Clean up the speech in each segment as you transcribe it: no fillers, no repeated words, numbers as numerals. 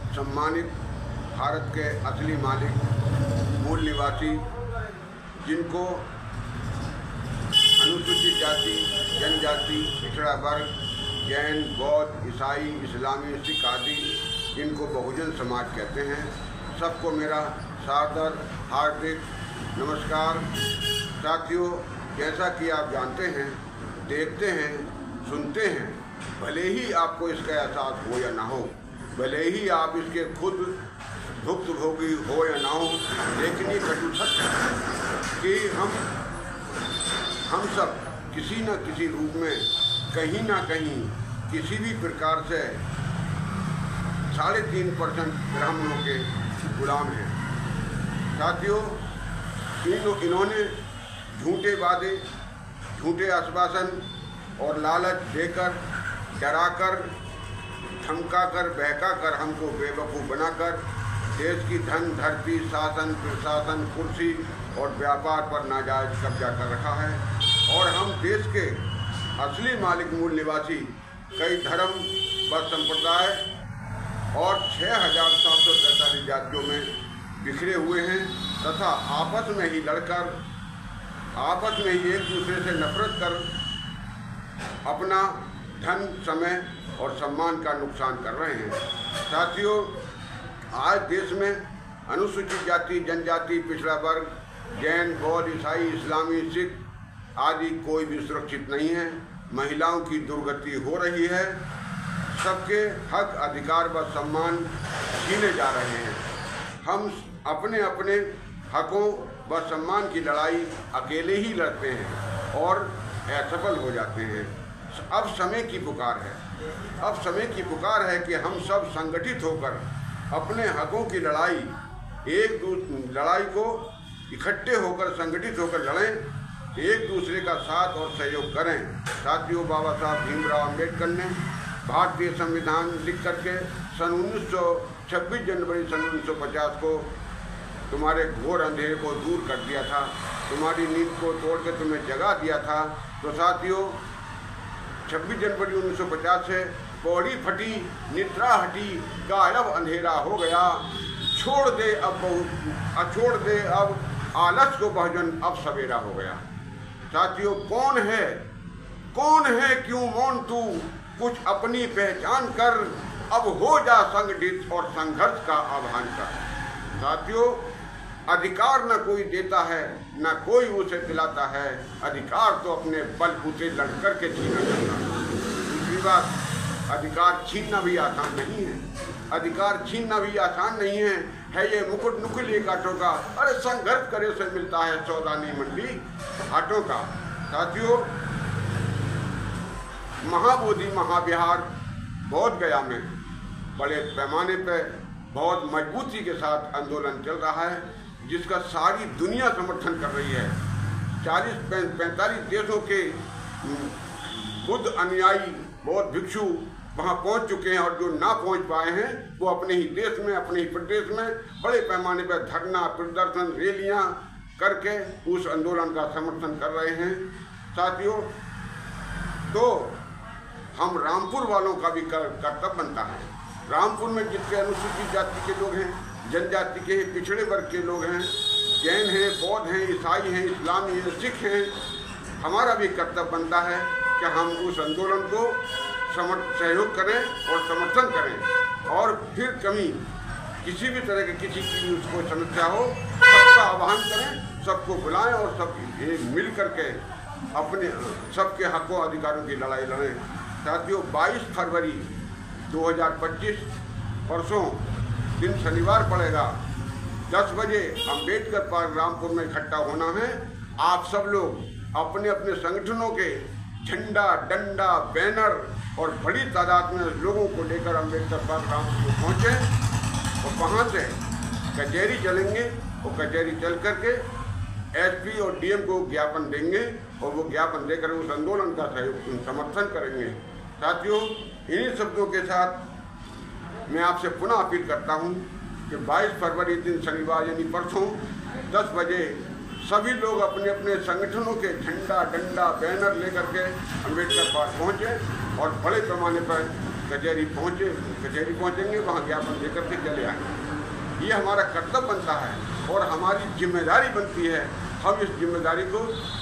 सम्मानित भारत के असली मालिक, मूल निवासी, जिनको अनुसूचित जाति, जनजाति, पिछड़ा वर्ग, जैन, बौद्ध, ईसाई, इस्लामी, सिख आदि, जिनको बहुजन समाज कहते हैं, सबको मेरा सादर हार्दिक नमस्कार। साथियों, जैसा कि आप जानते हैं, देखते हैं, सुनते हैं, भले ही आपको इसका एहसास हो या ना हो, भले ही आप इसके खुद भुक्तभोगी हो या ना हो, लेकिन ये कटु सत्य है कि हम सब किसी न किसी रूप में कहीं ना कहीं किसी भी प्रकार से 3.5% ब्राह्मणों के गुलाम हैं। साथियों, इन्होंने झूठे वादे, झूठे आश्वासन और लालच देकर, डराकर, धमकाकर, बहकाकर, हमको बेवकूफ़ बनाकर देश की धन, धरती, शासन, प्रशासन, कुर्सी और व्यापार पर नाजायज कब्जा कर रखा है। और हम देश के असली मालिक, मूल निवासी, कई धर्म व संप्रदाय और 6,743 जातियों में बिखरे हुए हैं तथा आपस में ही लड़कर, आपस में ही एक दूसरे से नफरत कर अपना धन, समय और सम्मान का नुकसान कर रहे हैं। साथियों, आज देश में अनुसूचित जाति, जनजाति, पिछड़ा वर्ग, जैन, बौद्ध, ईसाई, इस्लामी, सिख आदि कोई भी सुरक्षित नहीं है। महिलाओं की दुर्गति हो रही है। सबके हक, अधिकार व सम्मान छीने जा रहे हैं। हम अपने अपने हकों व सम्मान की लड़ाई अकेले ही लड़ते हैं और असफल हो जाते हैं। अब समय की पुकार है, अब समय की पुकार है कि हम सब संगठित होकर अपने हकों की लड़ाई, लड़ाई को इकट्ठे होकर, संगठित होकर लड़ें, एक दूसरे का साथ और सहयोग करें। साथियों, बाबा साहब भीमराव अम्बेडकर ने भारतीय संविधान लिख करके 26 जनवरी 1950 को तुम्हारे घोर अंधेरे को दूर कर दिया था, तुम्हारी नींद को तोड़ के तुम्हें जगा दिया था। तो साथियों, 26 जनवरी 1950 से पौड़ी फटी, निद्रा हटी, गायब अंधेरा हो गया। छोड़ दे अब आलस को बहुजन, अब सवेरा हो गया। साथियों, कौन है क्यों मौन तू, कुछ अपनी पहचान कर, अब हो जा संगठित और संघर्ष का आह्वान कर। साथियों, अधिकार न कोई देता है, न कोई उसे दिलाता है, अधिकार तो अपने बलबूते लड़ करके छीना जाता है। दूसरी बात, अधिकार छीनना भी आसान नहीं है, अधिकार छीनना भी आसान नहीं है ये मुकुट नुकीले कांटों का। अरे संघर्ष करे से मिलता है सौदानी मंडी हाटों का। साथियों, महाबोधि महाविहार बोध गया में बड़े पैमाने पर बहुत मजबूती के साथ आंदोलन चल रहा है, जिसका सारी दुनिया समर्थन कर रही है। 40-45 देशों के बुद्ध अनुयायी, बौद्ध भिक्षु वहाँ पहुँच चुके हैं और जो ना पहुँच पाए हैं वो अपने ही देश में, अपने ही प्रदेश में बड़े पैमाने पर धरना, प्रदर्शन, रैलियाँ करके उस आंदोलन का समर्थन कर रहे हैं। साथियों, तो हम रामपुर वालों का भी कर्तव्य बनता है। रामपुर में जितने अनुसूचित जाति के लोग हैं, जनजाति के, पिछड़े वर्ग के लोग हैं, जैन हैं, बौद्ध हैं, ईसाई हैं, इस्लामी हैं, सिख हैं, हमारा भी कर्तव्य बनता है कि हम उस आंदोलन को सहयोग करें और समर्थन करें। और फिर कभी किसी भी तरह के किसी की उसको समस्या हो, सबका आह्वान करें, सबको बुलाएं और सब मिल करके अपने सबके हकों अधिकारों की लड़ाई लड़ें। साथियों, 22 फरवरी 2025 परसों दिन शनिवार पड़ेगा, 10 बजे अम्बेडकर पार्क रामपुर में इकट्ठा होना है। आप सब लोग अपने अपने संगठनों के झंडा, डंडा, बैनर और बड़ी तादाद में लोगों को लेकर अम्बेडकर पार्क रामपुर में पहुँचें और वहाँ से कचहरी चलेंगे और कचहरी चल करके एसपी और डीएम को ज्ञापन देंगे और वो ज्ञापन देकर उस आंदोलन का समर्थन करेंगे। साथियों, इन्हीं शब्दों के साथ मैं आपसे पुनः अपील करता हूँ कि 22 फरवरी दिन शनिवार यानी परसों 10 बजे सभी लोग अपने अपने संगठनों के झंडा, डंडा, बैनर लेकर के अम्बेडकर पार्क पहुँचे और बड़े पैमाने पर कचहरी पहुँचेंगे, वहाँ ज्ञापन देकर के चले आएंगे। ये हमारा कर्तव्य बनता है और हमारी जिम्मेदारी बनती है। हम इस जिम्मेदारी को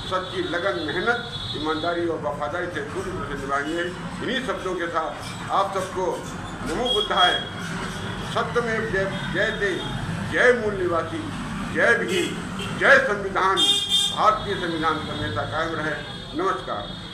सच्ची लगन, मेहनत, ईमानदारी और वफादारी से पूरी तरह से निभाएंगे। इन्हीं शब्दों के साथ आप सबको नमो बुद्धाय, सत्यमेव जयते, जय मूल निवासी, जय भीम, जय संविधान, भारतीय संविधान का हमेशा कायम रहे। नमस्कार।